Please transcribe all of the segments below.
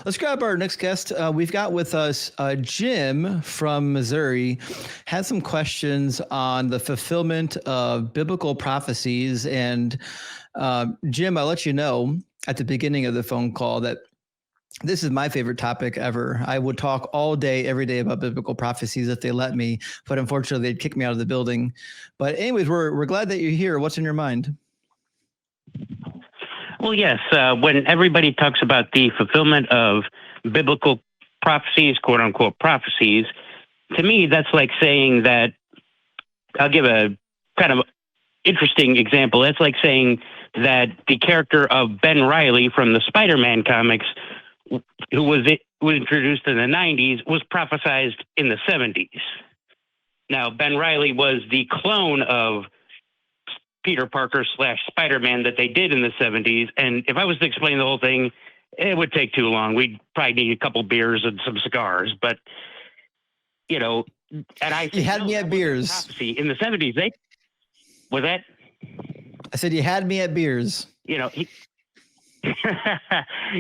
Let's grab our next guest. We've got with us Jim from Missouri. Has some questions on the fulfillment of biblical prophecies. And Jim, I'll let you know at the beginning of the phone call that this is my favorite topic ever. I would talk all day, every day about biblical prophecies if they let me, but unfortunately they'd kick me out of the building. But anyways, we're glad that you're here. What's in your mind? Well, yes. When everybody talks about the fulfillment of biblical prophecies, quote unquote prophecies, to me, that's like saying that. I'll give a kind of interesting example. That's like saying that the character of Ben Reilly from the Spider-Man comics, who was introduced in the 90s, was prophesized in the 70s. Now, Ben Reilly was the clone of Peter Parker / Spider-Man that they did in the 70s. And if I was to explain the whole thing, it would take too long. We'd probably need a couple beers and some cigars. But, you know, and I you had me at beers. Prophecy. In the 70s, was that? I said you had me at beers. You know,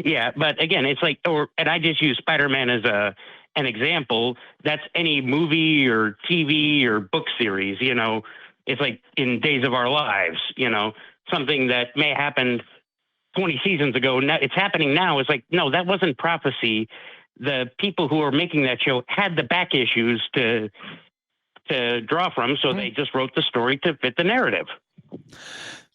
yeah, but again, it's like, and I just use Spider-Man as an example. That's any movie or TV or book series, you know. It's like in Days of Our Lives, you know, something that may happen 20 seasons ago. Now it's happening now. It's like, no, that wasn't prophecy. The people who were making that show had the back issues to draw from, so they just wrote the story to fit the narrative.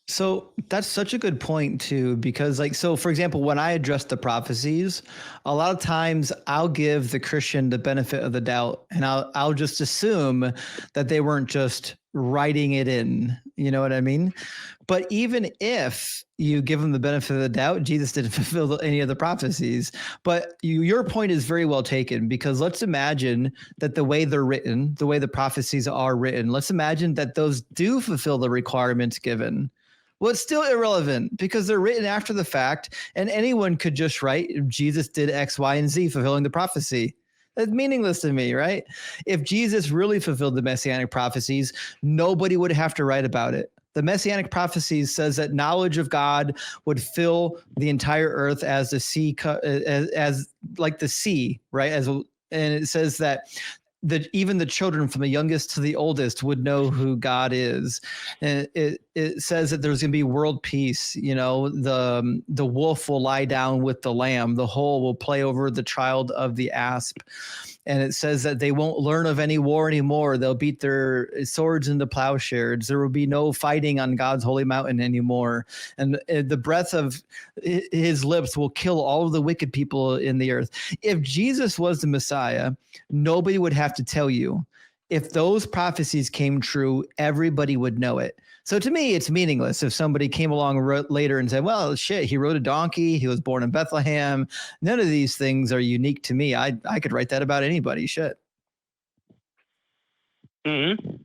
So that's such a good point too, because so for example, when I address the prophecies, a lot of times I'll give the Christian the benefit of the doubt, and I'll just assume that they weren't just writing it in, you know what I mean? But even if you give them the benefit of the doubt, Jesus didn't fulfill any of the prophecies. But your point is very well taken, because let's imagine that the way they're written, the way the prophecies are written, let's imagine that those do fulfill the requirements given. Well, it's still irrelevant because they're written after the fact, and anyone could just write, Jesus did X, Y, and Z, fulfilling the prophecy. That's meaningless to me, right? If Jesus really fulfilled the messianic prophecies, nobody would have to write about it. The messianic prophecies says that knowledge of God would fill the entire earth as the sea, as like the sea, right? And it says that even the children from the youngest to the oldest would know who God is. And it says that there's going to be world peace. You know, the wolf will lie down with the lamb. The whole will play over the child of the asp. And it says that they won't learn of any war anymore. They'll beat their swords into plowshares. There will be no fighting on God's holy mountain anymore. And the breath of his lips will kill all of the wicked people in the earth. If Jesus was the Messiah, nobody would have to tell you. If those prophecies came true, everybody would know it. So to me, it's meaningless if somebody came along later and said, well, shit, he rode a donkey. He was born in Bethlehem. None of these things are unique to me. I could write that about anybody. Shit. Mm-hmm.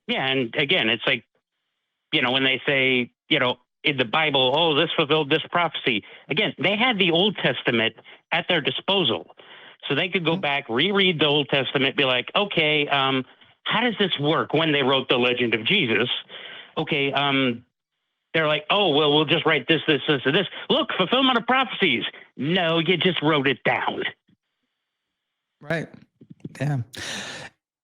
Yeah. And again, it's like, you know, when they say, you know, in the Bible, oh, this fulfilled this prophecy. Again, they had the Old Testament at their disposal. So they could go back, reread the Old Testament, be like, okay, how does this work when they wrote the legend of Jesus? Okay, they're like, oh, well, we'll just write this, this, this, and this. Look, fulfillment of prophecies. No, you just wrote it down. Right. Yeah.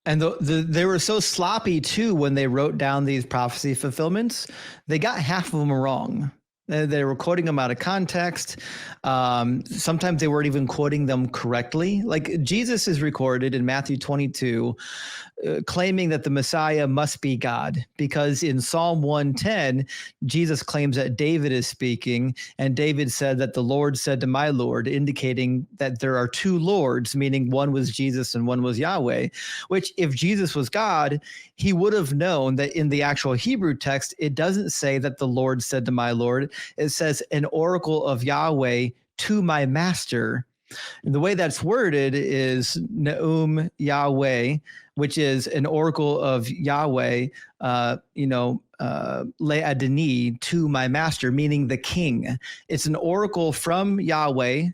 And they were so sloppy, too, when they wrote down these prophecy fulfillments. They got half of them wrong. They were quoting them out of context. Sometimes they weren't even quoting them correctly. Like Jesus is recorded in Matthew 22, claiming that the Messiah must be God, because in Psalm 110, Jesus claims that David is speaking, and David said that the Lord said to my Lord, indicating that there are two Lords, meaning one was Jesus and one was Yahweh, which if Jesus was God, he would have known that in the actual Hebrew text, it doesn't say that the Lord said to my Lord. It says an oracle of Yahweh to my master. And the way that's worded is Neum Yahweh, which is an oracle of Yahweh, Le Adoni, to my master, meaning the king. It's an oracle from Yahweh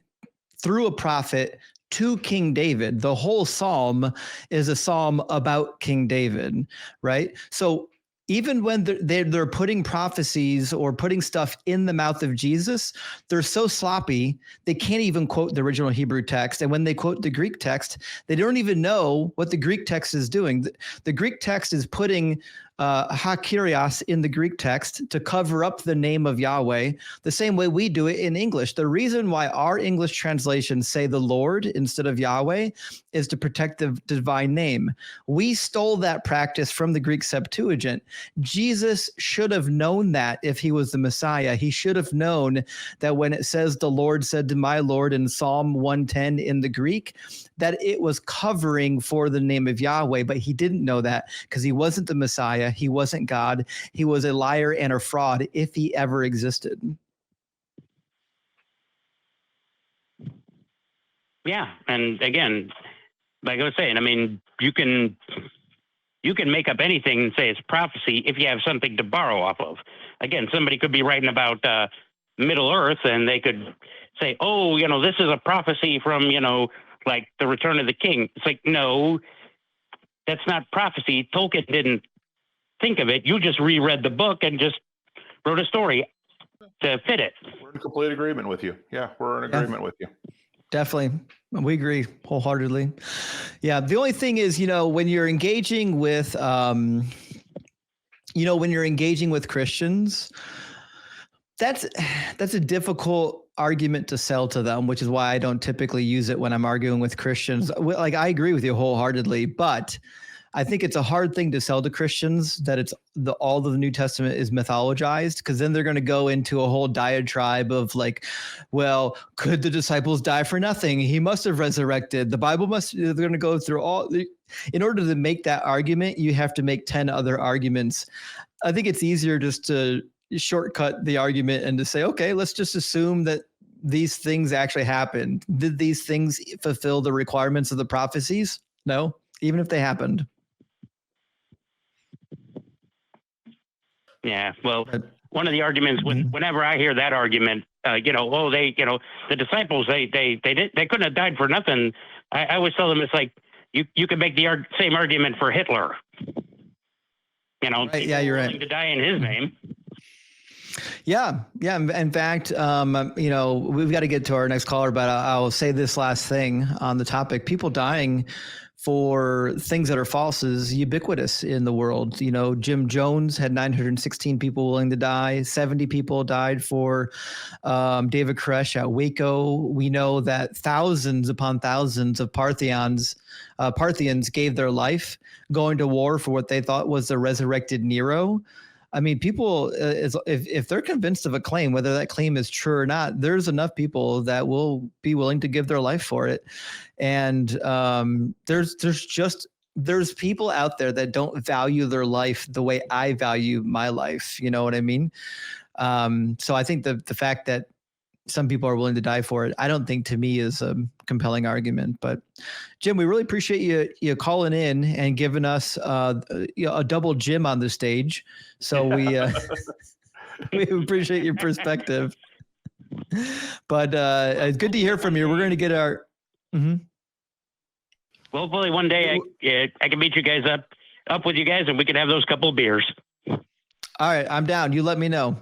through a prophet to King David. The whole psalm is a psalm about King David, right? So even when they're putting prophecies or putting stuff in the mouth of Jesus, they're so sloppy, they can't even quote the original Hebrew text. And when they quote the Greek text, they don't even know what the Greek text is doing. The Greek text is putting ha-kyrios in the Greek text to cover up the name of Yahweh, the same way we do it in English. The reason why our English translations say the Lord instead of Yahweh is to protect the divine name. We stole that practice from the Greek Septuagint. Jesus should have known that if he was the Messiah. He should have known that when it says the Lord said to my Lord in Psalm 110 in the Greek, that it was covering for the name of Yahweh, but he didn't know that because he wasn't the Messiah. He wasn't God. He was a liar and a fraud if he ever existed. Yeah. And again, like I was saying, I mean, you can make up anything and say it's prophecy if you have something to borrow off of. Again, somebody could be writing about Middle Earth and they could say, oh, this is a prophecy from, like the Return of the King. It's like, no, that's not prophecy. Tolkien didn't think of it. You just reread the book and just wrote a story to fit it. We're in complete agreement with you. Yeah, we're in agreement with you. Definitely. We agree wholeheartedly. Yeah. The only thing is, when you're engaging with, when you're engaging with Christians, that's a difficult argument to sell to them, which is why I don't typically use it when I'm arguing with Christians. Like, I agree with you wholeheartedly, but I think it's a hard thing to sell to Christians that it's all of the New Testament is mythologized, because then they're going to go into a whole diatribe of like, well, could the disciples die for nothing? He must have resurrected. The Bible they're going to go through in order to make that argument, you have to make 10 other arguments. I think it's easier just to shortcut the argument and to say, okay, let's just assume that these things actually happened. Did these things fulfill the requirements of the prophecies? No, even if they happened. Yeah, well, one of the arguments whenever I hear that argument, the disciples they couldn't have died for nothing. I always tell them it's like you could make the same argument for Hitler. Right, yeah, you're right. To die in his name. Yeah. In fact, we've got to get to our next caller, but I'll say this last thing on the topic. People dying for things that are false is ubiquitous in the world. Jim Jones had 916 people willing to die. 70 people died for David Koresh at Waco. We know that thousands upon thousands of Parthians gave their life going to war for what they thought was the resurrected Nero. I mean, people, if they're convinced of a claim, whether that claim is true or not, there's enough people that will be willing to give their life for it. And there's people out there that don't value their life the way I value my life. You know what I mean? So I think the fact that some people are willing to die for it, I don't think to me is a compelling argument. But Jim, we really appreciate you calling in and giving us a double Jim on the stage. So we appreciate your perspective. But it's good to hear from you. We're going to get our. Well, hopefully one day I can meet you guys up with you guys, and we can have those couple of beers. All right, I'm down. You let me know.